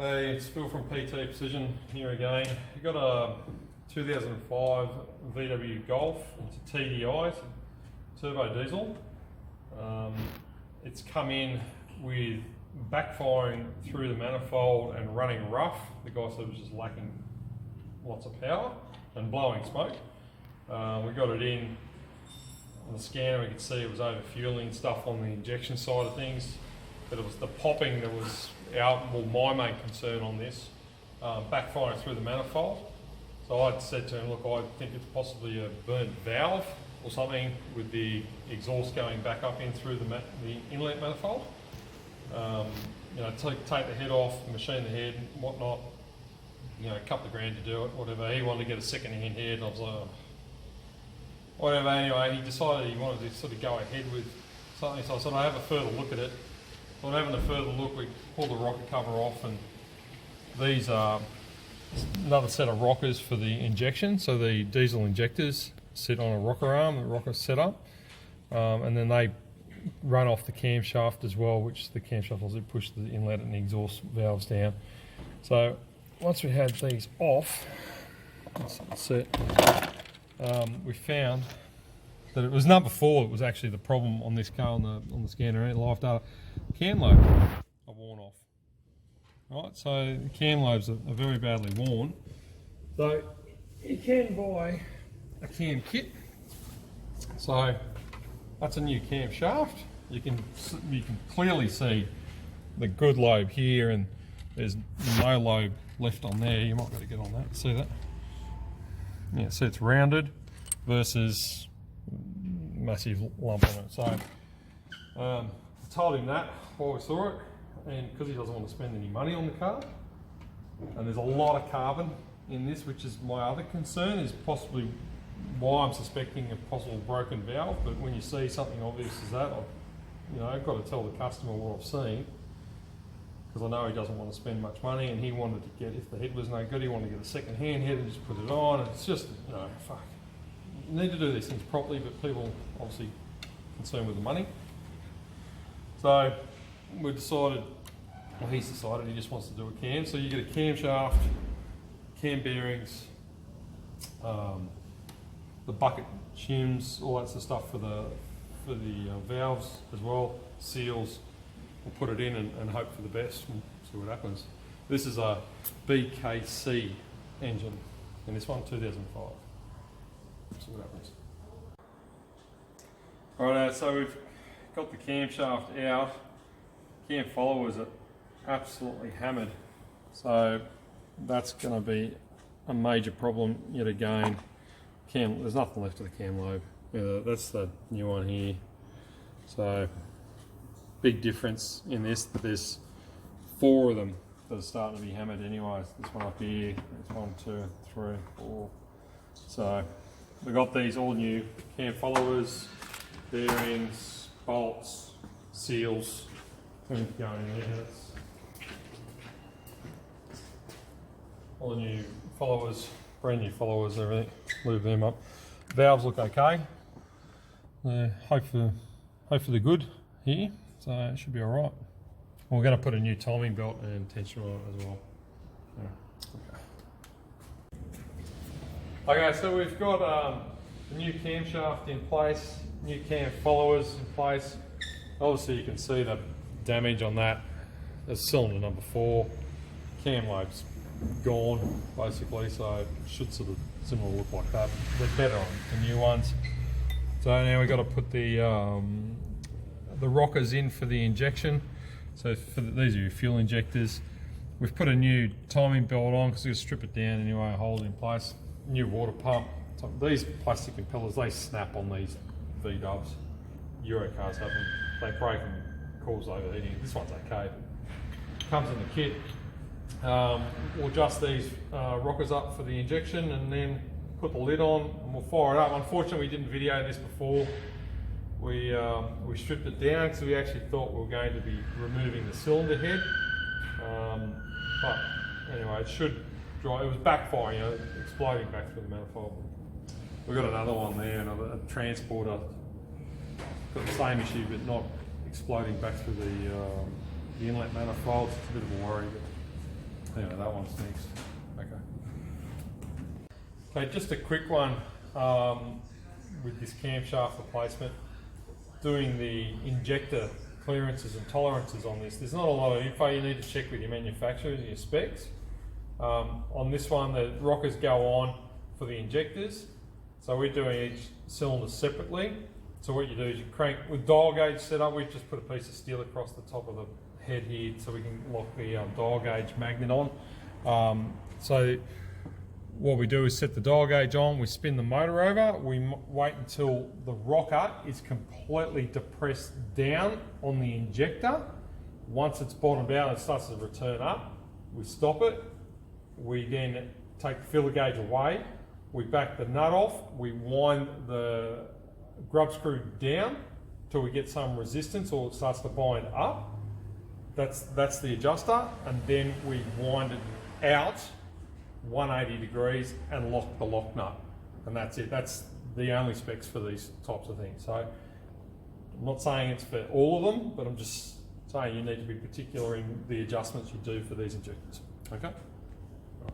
Hey, it's Phil from PT Precision here again. We've got a 2005 VW Golf. It's a TDI Turbo Diesel. It's come in with backfiring through the manifold and running rough. The guy said it was just lacking lots of power and blowing smoke. We got it in on the scanner. We could see it was over fueling stuff on the injection side of things, but it was the popping that was my main concern on this, backfiring through the manifold. So I'd said to him, look, I think it's possibly a burnt valve or something with the exhaust going back up in through the inlet manifold. Take the head off, machine the head, and whatnot. A couple of grand to do it, whatever. He wanted to get a second-hand head, and I was like, oh, whatever. Anyway, he decided he wanted to sort of go ahead with something. So I said, I'll have a further look at it. On having a further look, we pulled the rocker cover off, and these are another set of rockers for the injection. So the diesel injectors sit on a rocker arm, the rocker setup, and then they run off the camshaft as well, which the camshaft will push the inlet and the exhaust valves down. So once we had these off, set, we found that it was number 4 that was actually the problem on this car on the scanner. Live data cam lobes are worn off. Right, so the cam lobes are very badly worn. So you can buy a cam kit. So that's a new cam shaft. You can clearly see the good lobe here, and there's no lobe left on there. You might be able to get on that. See that? Yeah, see it's rounded versus massive lump on it. So I told him that while we saw it, and because he doesn't want to spend any money on the car, and there's a lot of carbon in this, which is my other concern, is possibly why I'm suspecting a possible broken valve. But when you see something obvious as that, I've got to tell the customer what I've seen, because I know he doesn't want to spend much money, and he wanted to get, if the head was no good, he wanted to get a second hand head and just put it on. And it's just, fuck. You need to do these things properly, but people obviously concerned with the money. So we decided, he's decided he just wants to do a cam. So you get a camshaft, cam bearings, the bucket shims, all that sort of stuff for the valves as well, seals. We'll put it in and hope for the best and see what happens. This is a BKC engine, and this one 2005. See what happens. Alright, so we've got the camshaft out. Cam followers are absolutely hammered, so that's going to be a major problem yet again. There's nothing left of the cam lobe. Yeah, that's the new one here. So big difference in this, that there's 4 of them that are starting to be hammered anyway. This one up here, there's 1, 2, 3, 4. So we've got these all new cam followers, bearings, bolts, seals, everything going in there. All the new followers, brand new followers, everything, lube them up. Valves look okay. Hope for the good here, so it should be alright. We're going to put a new timing belt and tensioner on it as well. Okay, so we've got the new camshaft in place, new cam followers in place. Obviously you can see the damage on that. There's cylinder number 4. Cam lobe's gone basically, so it should sort of similar look like that. They're better on the new ones. So now we've got to put the rockers in for the injection. So these are your fuel injectors. We've put a new timing belt on because we're going to strip it down anyway, hold it in place. New water pump. So these plastic impellers, they snap on these V-dubs. Euro cars have them. They break and cause overheating. This one's okay. Comes in the kit. We'll adjust these rockers up for the injection and then put the lid on and we'll fire it up. Unfortunately, we didn't video this before. We stripped it down because we actually thought we were going to be removing the cylinder head. But anyway, it should dry. It was backfire, exploding back through the manifold. We've got another one there, another transporter. Got the same issue, but not exploding back through the inlet manifold. It's a bit of a worry, but Anyway, that one's next. Okay, just a quick one with this camshaft replacement. Doing the injector clearances and tolerances on this. There's not a lot of info you need to check with your manufacturer and your specs. On this one, the rockers go on for the injectors. So we're doing each cylinder separately. So what you do is you crank with dial gauge setup. We just put a piece of steel across the top of the head here so we can lock the dial gauge magnet on. So what we do is set the dial gauge on, we spin the motor over, we wait until the rocker is completely depressed down on the injector. Once it's bottomed out and starts to return up, we stop it. We then take the filler gauge away, we back the nut off, we wind the grub screw down till we get some resistance or it starts to bind up. That's the adjuster, and then we wind it out 180 degrees and lock the lock nut, and that's it. That's the only specs for these types of things. So I'm not saying it's for all of them, but I'm just saying you need to be particular in the adjustments you do for these injectors. Okay.